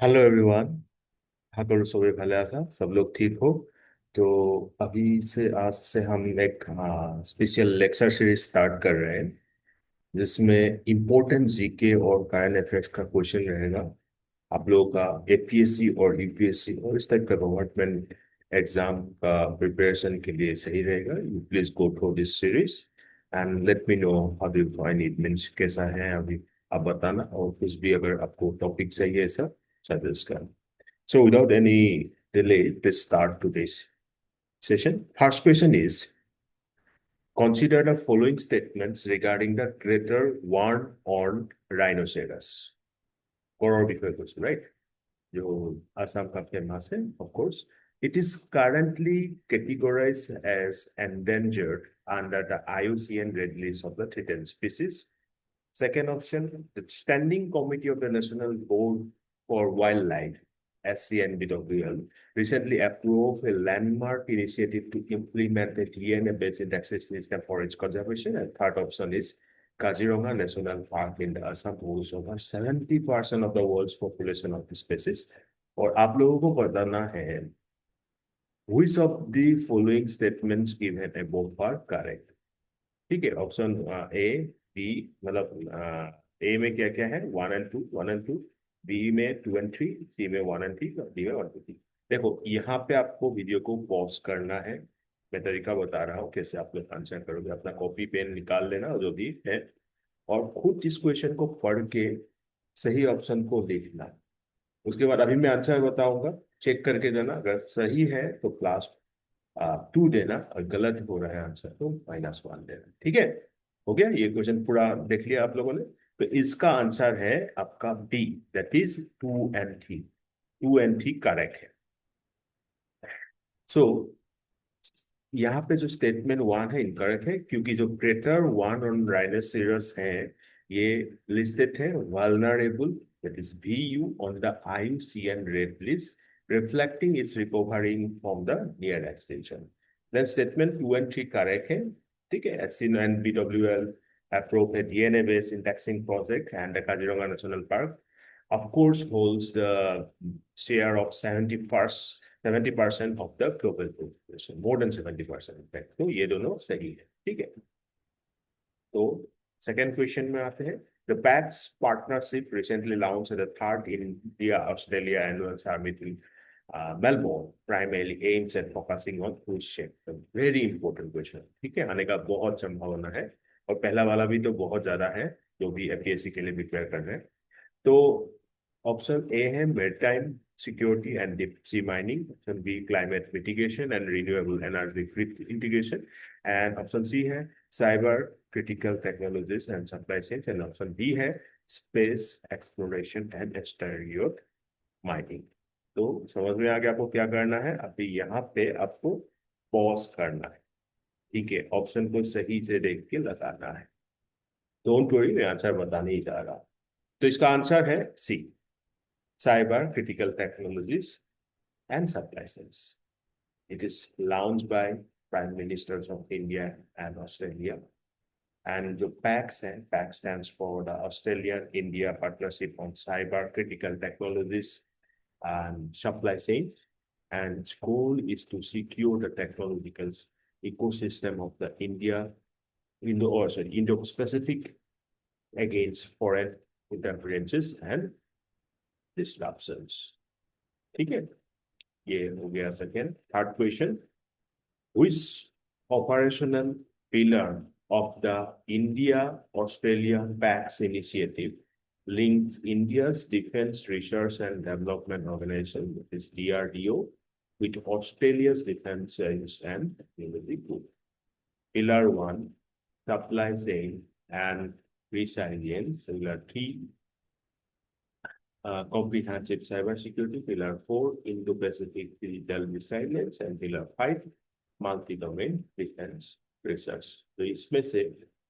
Hello everyone. हाँ करो सभी भले आसा सब लोग ठीक हो। तो अभी से आज से हम एक स्पेशल लेक्चर सीरीज स्टार्ट कर रहे हैं जिसमें इम्पोर्टेंट जीके और करंट अफेयर्स का क्वेश्चन रहेगा। आप लोगों का एपीएससी और यूपीएससी और इस टाइप का गवर्नमेंट एग्जाम का प्रिपरेशन के लिए सही रहेगा। You please go through this series and let me know how do you find it, means कैसा है अभी आप बताना, और कुछ भी अगर आपको टॉपिक चाहिए ऐसा सजेस्ट कर। So without any delay, let's start today's session. First question is, consider the following statements regarding the greater one-horned rhinoceros. Core বিষয় question, right? जो Assam का famous है, of course. It is currently categorized as endangered under the IUCN Red List of the threatened species. Second option, the Standing Committee of the National Board for Wildlife, SCNBWL, recently approved a landmark initiative to implement a DNA-based indexation system for its conservation. And third option is Kaziranga National Park in the Assam hosts over 70% of the world's population of the species. और आप लोगों को बताना है which of the following statements given above are correct. ठीक है, option A B, मतलब ए में क्या क्या है, वन एंड टू, बी में टू एंड थ्री, सी में वन एंड थ्री और डी में वन टू थ्री। देखो यहाँ पे आपको वीडियो को पॉज करना है। मैं तरीका बता रहा हूँ कैसे आप लोग आंसर करोगे। अपना कॉपी पेन निकाल लेना जो भी है, और खुद इस क्वेश्चन को पढ़ के सही ऑप्शन को देखना। उसके बाद अभी मैं आंसर बताऊंगा, चेक करके देना। अगर सही है तो प्लस टू देना, और गलत हो रहा है आंसर तो -1 देना। ठीक है, हो गया। ये क्वेश्चन पूरा देख लिया आप लोगों ने। तो इसका आंसर है आपका B, that is two and three correct है। सो यहाँ पे जो स्टेटमेंट वन है इनकरेक्ट है, क्योंकि जो क्रेटर वन ऑन राइनोसेरस है ये लिस्टेड है vulnerable, that is VU on the IUCN red list, reflecting its recovering from the near extinction. Then statement 2 and 3 correct है। ठीक है, SCNBWL approved a DNA-based indexing project, and the Kaziranga National Park, of course, holds the share of 70% of the global population, more than 70% in fact। तो ये दोनों सही है। ठीक है, तो सेकेंड क्वेश्चन में आते हैं। The PAX partnership recently launched the third India-Australia annual summit in Melbourne, primarily aims at focusing on food shape। Very important question। ठीक है, आने का बहुत संभावना है, और पहला वाला भी तो बहुत ज्यादा है जो भी एपीएससी के लिए प्रिपेयर कर रहे हैं। तो ऑप्शन ए है maritime security and deep sea mining, option B climate mitigation and renewable energy integration, and option C है cyber critical technologies and supply chain, and option D है space exploration and exterior mining. तो समझ में आ गया आपको क्या करना है। अभी यहाँ पे आपको पॉज करना है। ठीक है, ऑप्शन को सही से देख के लगाना है। डोंट वरी, मैं आंसर बताने ही जा रहा। तो इसका आंसर है सी, cyber critical technologies and supply chains. It is launched by Prime Ministers of India and Australia. And the PAX, and PAX stands for the Australian-India Partnership on Cyber Critical Technologies and Supply Chain. And its goal is to secure the technological ecosystem of the Indo-Pacific against foreign interferences and disruptions। ठीक है, ये हो गया second. Third question, which operational pillar of the India Australia PAX initiative links India's Defence Research and Development Organization, that is DRDO, with Australia's Defence Science and Technology Group? Pillar 1, supply chain and resilience. Pillar 3, comprehensive cybersecurity. Pillar 4, Indo-Pacific digital resilience, and Pillar 5, multi-domain defense research। तो इसमें से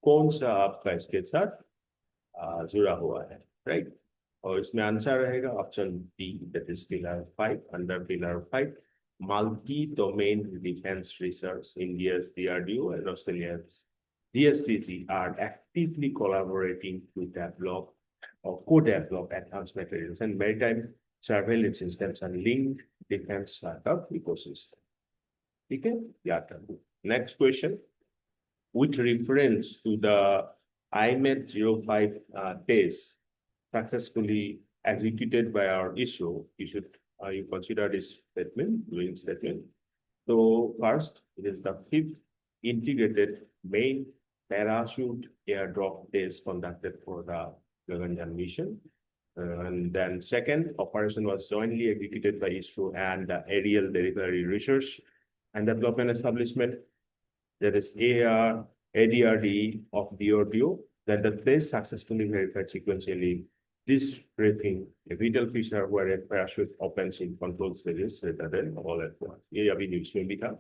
कौन सा आपका इसके साथ जुड़ा हुआ है, राइट? और इसमें आंसर रहेगा option B, that is pillar 5। Under pillar 5, multi-domain defense research, India's DRDO and Australia's DSTC are actively collaborating to develop or co-develop advanced materials and maritime surveillance systems and linked defense startup ecosystem. ठीक है, याद रखो. Next question. With reference to the IMET 05 test successfully executed by our ISRO, you consider this statement, doing statement. So first, it is the 5th integrated main parachute airdrop test conducted for the Gaganyaan mission. And then second, operation was jointly executed by ISRO and the Aerial Delivery Research and Development Establishment, that is ADRD of DRDO, that the test successfully verified sequentially this briefing a vital feature where a parachute opens in control stages rather than all at once. ये अभी news में भी था.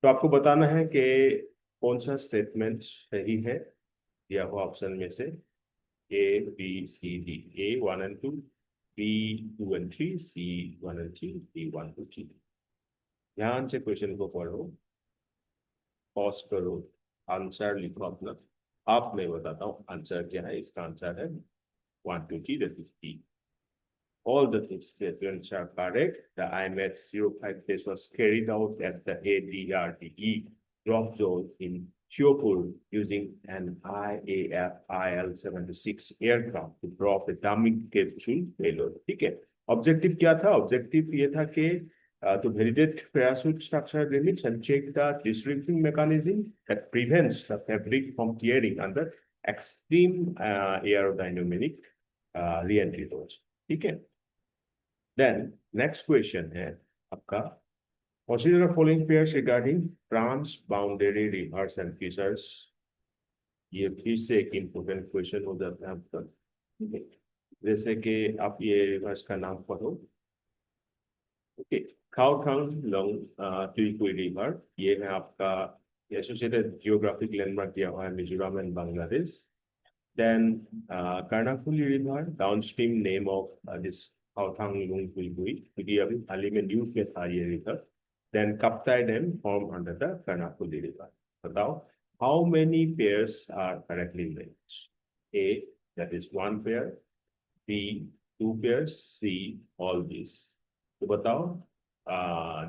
तो आपको बताना है कि कौन सा स्टेटमेंट सही है या वो ऑप्शन में से A, B, C, D. A 1 and 2, B 2 and 3, C 1 and 3, D 1 to 3. ध्यान से क्वेश्चन को पढ़ो, पॉज करो, आंसर लिखो अपना. आप मैं बताता हूँ आंसर क्या है. इसका आंसर है 1, 2, 3, that is D. All the statements are correct. The IMET 05 test was carried out at the ADRDE drop zone in Shiopur using an IAF IL-76 aircraft to drop a dummy capsule payload. ठीक है. Objective क्या था? Objective ये था कि to validate parachute structure limits and check the distributing mechanism that prevents the fabric from tearing under extreme aerodynamic re-entry loads. ठीक है. Then next question है आपका, consider the following pairs regarding transboundary rivers and fissures. ये फिर से एक important question हो जाता है आपका. जैसे कि आप ये रिवर्स का नाम पढ़ो. Okay, Khawthlang Tuipui river, ये है आपका एसोसिएटेड जियोग्राफिक लैंडमार्क दिया हुआ है Mizoram and Bangladesh. Then Karnaphuli river, downstream name of this Khawthlang Tuipui, क्योंकि अभी हाल ही में न्यूज में था ये river. Then Kaptai Dam formed under the Karnafuli river. बताओ, how many pairs are correctly matched? A, that is 1 pair. B, 2 pairs. C, all these. तो बताओ,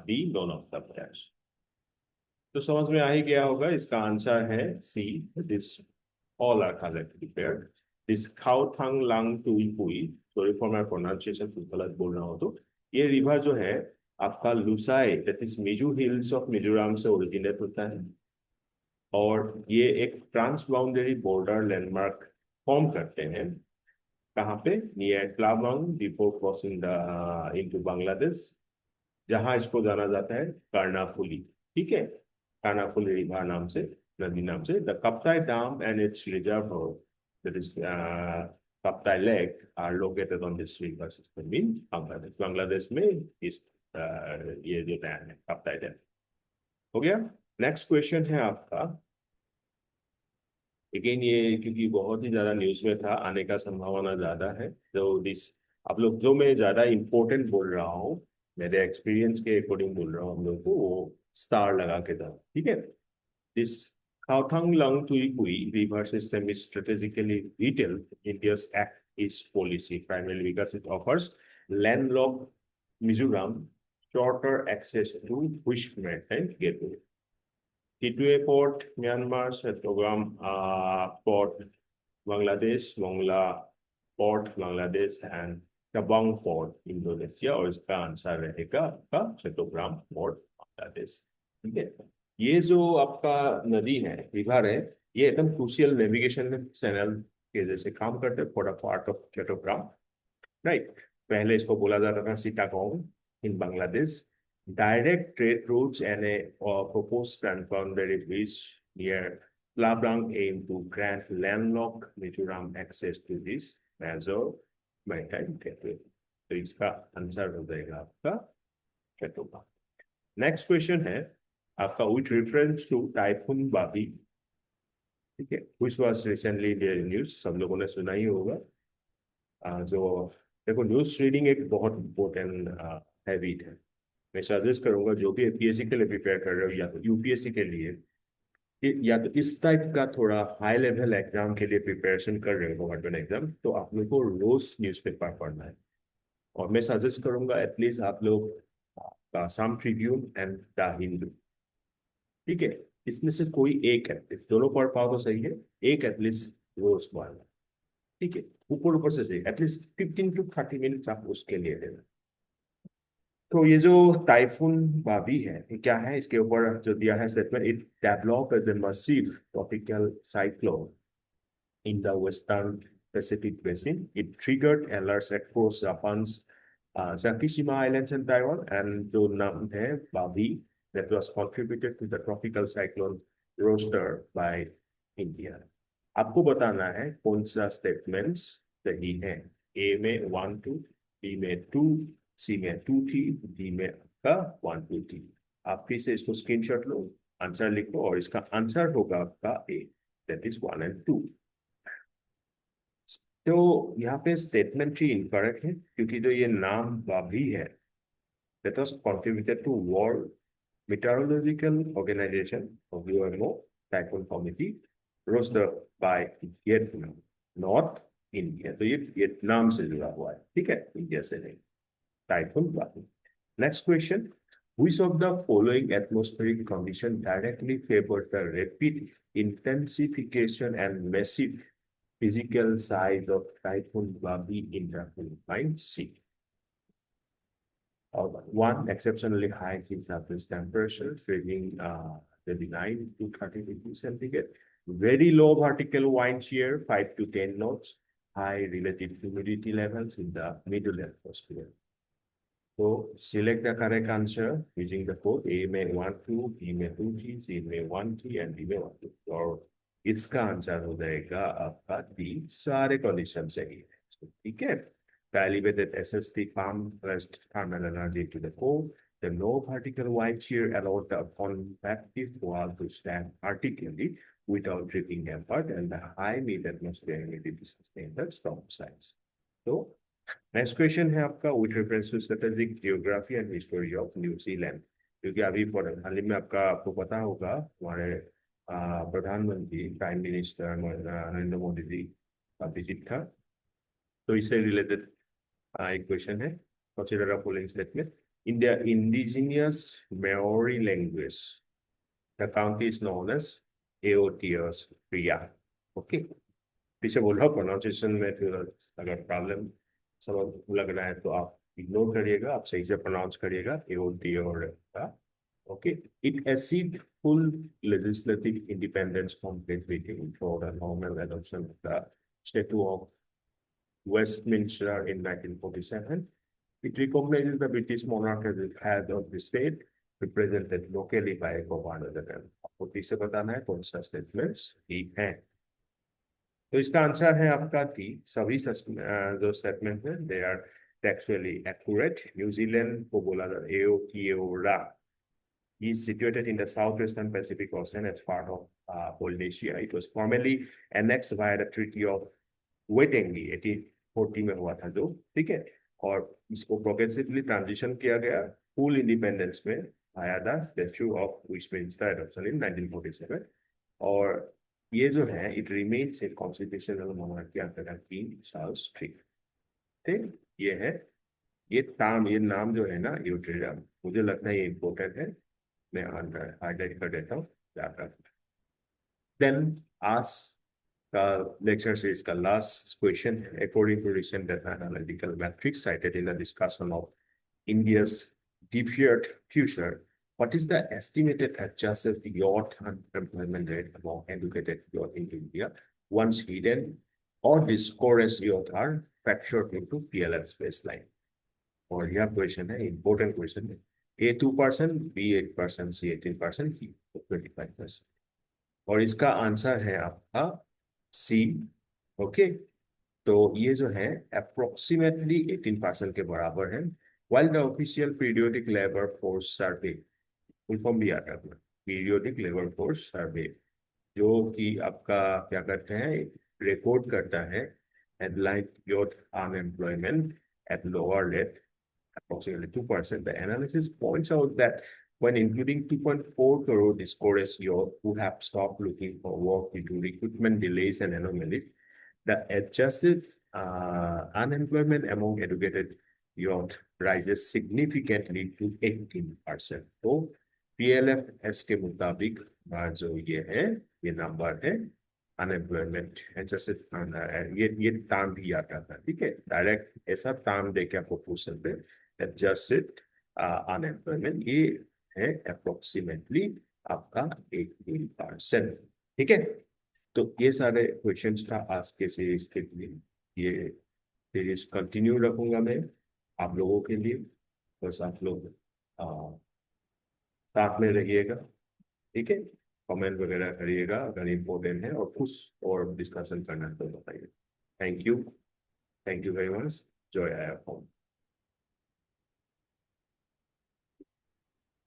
D, none of the pairs. तो समझ में आ ही गया होगा. इसका आंसर है C, that is all are correctly paired. This Khao Lang Tuipui, sorry for my pronunciation, कुछ गलत बोल रहा हूँ तो, ये रिवर जो है आपका Lushai, that is Mizo hills of Mizoram से ओरिजिनेट होता है. और ये एक ट्रांसबाउंडरी बॉर्डर लैंडमार्क फॉर्म करते हैं. कहाँ पे? Near Tlabung before crossing the into Bangladesh, जहां इसको जाना जाता है कर्णाफुली. ठीक है, कर्णाफुली रिवर नाम से, नदी नाम से. The Kaptai dam and its reservoir, that is Kaptai lake, are located on this river system in Bangladesh. Bangladesh में इस ये जो डैम है कप्ताई डैम. हो गया. नेक्स्ट क्वेश्चन है आपका. अगेन ये क्योंकि बहुत ही ज्यादा न्यूज में था, आने का संभावना ज्यादा है, तो दिस आप लोग जो मैं ज्यादा इंपॉर्टेंट बोल रहा हूँ, मेरे एक्सपीरियंस के अकॉर्डिंग बोल रहा हूँ, हम लोग को वो स्टार लगा के था. ठीक है. This Khao Lang Tuipui river system is strategically vital in India's Act East policy, primarily because it offers landlocked Mizoram shorter access to fish maritime gateway. Kitwe Port, Myanmar, Chettogram Port, Bangladesh, Mongla Port, Bangladesh, and Kabang Port, Indonesia, और इसका answer रहेगा आपका Chattogram port Bangladesh. ठीक है. ये जो आपका नदी है, रिवर है, ये एकदम क्रूशियल नेविगेशन चैनल के जैसे काम करते हैं for a part of Chattogram. Right. पहले इसको बोला जाता था सीतागोंग इन Bangladesh. Direct trade routes and a proposed transboundary bridge near Labrang aim to grant landlocked Mizoram access to this major maritime gateway. तो इसका आंसर हो जाएगा आपका चट्टोग्राम. नेक्स्ट क्वेश्चन है आपका, विथ रेफरेंस टू टाइफून बाबी. ठीक है, which was recently in the news, सब लोगों ने सुना ही होगा. जो देखो, न्यूज रीडिंग एक बहुत इम्पोर्टेंट हैबिट है. मैं सजेस्ट करूंगा जो भी एपीएससी के लिए प्रिपेयर कर रहे हो या तो यूपीएससी के लिए, या तो इस टाइप का थोड़ा हाई लेवल एग्जाम के लिए प्रिपरेशन कर रहे हो, गवर्नमेंट एग्जाम, तो आप लोग को रोज न्यूज़पेपर पढ़ना है. और मैं सजेस्ट करूंगा एटलीस्ट आप लोग Assam Tribune and the Hindu, ठीक है, इसमें से कोई एक एटलीस्ट, दोनों पढ़ पाओ तो सही है, एक एटलीस्ट रोज वाला, ठीक है, ऊपर ऊपर से सही, एटलीस्ट 15 to 30 मिनट्स आप उसके लिए देना। तो ये जो टाइफून बाबी है ये क्या है, इसके ऊपर जो दिया है statement, it develop as a massive tropical cyclone in the Western Pacific Basin. It triggered alerts across Japan's Sakishima Islands and Taiwan, and the name है Babi that was contributed to the tropical cyclone roster by India. आपको बताना है कौन सा statements सही है। ए में 1 2, B में 2, सी में 2 थी, डी में आपका 1 2 थी। आप फिर से इसको स्क्रीनशॉट लो, आंसर लिखो और इसका आंसर होगा आपका ए, दैट इज 1 and 2। तो यहाँ पे स्टेटमेंट ही इनकरेक्ट है क्योंकि जो ये नाम बाभी है that was contributed to World Meteorological Organization of UMO Typhoon Committee rostered by Vietnam, not India। तो ये वियतनाम से जुड़ा हुआ है, ठीक है, इंडिया से नहीं। टाइफून बाभी। Next question, which of the following atmospheric condition directly favor the rapid intensification and massive physical size of Typhoon Babi in the Philippine Sea? One, exceptionally high sea surface temperatures ranging 29 to 30 degrees centigrade, very low vertical wind shear 5 to 10 knots, high relative humidity levels in the middle atmosphere. So select the correct answer using the code A में 1 2, B में 2 G, C में 1 G and D में 1 2। और इसका answer हो जाएगा आपका D, सारे कंडीशन सही है, ठीक है। The elevated SST compressed thermal energy to the core, the low vertical wind shear allowed the convective wall to stand vertically without dripping apart, and the high mid atmosphere humidity sustained the storm size। तो next question है आपका with reference to strategic geography and history of New Zealand, क्योंकि अभी हाल ही में आपको पता होगा हमारे प्रधानमंत्री प्राइम मिनिस्टर नरेंद्र मोदी जी का विजिट था, तो इससे रिलेटेड एक क्वेश्चन है। Consider the following statement, in the indigenous Maori language the county is known as Aotearoa. Okay, पीछे बोल रहा हूँ प्रोनाउंसिएशन में अगर प्रॉब्लम सब लग रहा है तो आप इग्नोर करिएगा, आप सही से प्रोनाउंस करिएगा एओटियर का। Okay, it achieved full legislative independence from Great Britain for the normal adoption of the Statute of Westminster in 1947. It recognizes the British monarch as the head of the state, represented locally by a governor general। आपको ठीक से बताना है कौन सा statements ठीक है। तो इसका आंसर है आपका टी, सभी जो स्टेटमेंट है दे आर टेक्सुअली एक्यूरेट। न्यूजीलैंड को बोला था एओटियोरा is situated in the southwestern Pacific Ocean as part of Polynesia. It was formally annexed via the Treaty of Waitangi 1840 में हुआ था जो, ठीक है, और इसको प्रोग्रेसिवली ट्रांजिशन किया गया फुल इंडिपेंडेंस में आया the statue of Westminster adoption in 1947। और ये जो है it remains in constitutional monarchy after 3 साल्स ठीक, ठीक, ये है ये नाम जो है ना यूट्रेरिया, मुझे लगता है ये इम्पोर्टेंट है, मैं हाईलाइट कर देता हूँ ज्यादा। देन आज का लेक्चर सीरीज का लास्ट क्वेश्चन है, according to recent data analytical matrix cited in the discussion of India's deep-shared future, what is the estimated adjusted youth unemployment rate among educated youth in India once hidden or discouraged youth are factored into PLF's baseline? और यह question है, important question है। A 2%, B 8%, C 18%, D 25%। और इसका answer है आपका C। Okay, तो ये जो है अप्रोक्सीमेटली 18% के बराबर है। While the official periodic labor force survey, full form भी आता है पीरियोडिक लेबर फोर्स सर्वे, जो कि आपका क्या करते हैं, रिकॉर्ड करता है headline youth unemployment at lower rate approximately 2%. The analysis points out that when including 2.4 crore discouraged youth who have stopped looking for work due to recruitment delays and anomalies, the adjusted unemployment among educated youth rises significantly to 18%. तो PLFS के मुताबिक जो ये number है unemployment adjusted, ये term भी आता था, ठीक है, डायरेक्ट ऐसा टर्म देके आपको पूछ सकते हैं। एडजस्टेड अनएम्प्लॉयमेंट ये है अप्रोक्सीमेटली आपका 18%, ठीक है। तो ये सारे क्वेश्चंस था आज के सीरीज के लिए। ये सीरीज कंटिन्यू रखूंगा मैं आप लोगों के लिए, बस आप लोग साथ में रहिएगा, ठीक है। कमेंट वगैरह करिएगा अगर इम्पोर्टेंट है, और कुछ और डिस्कशन करना तो बताइए। Thank you very much. जय आया होम।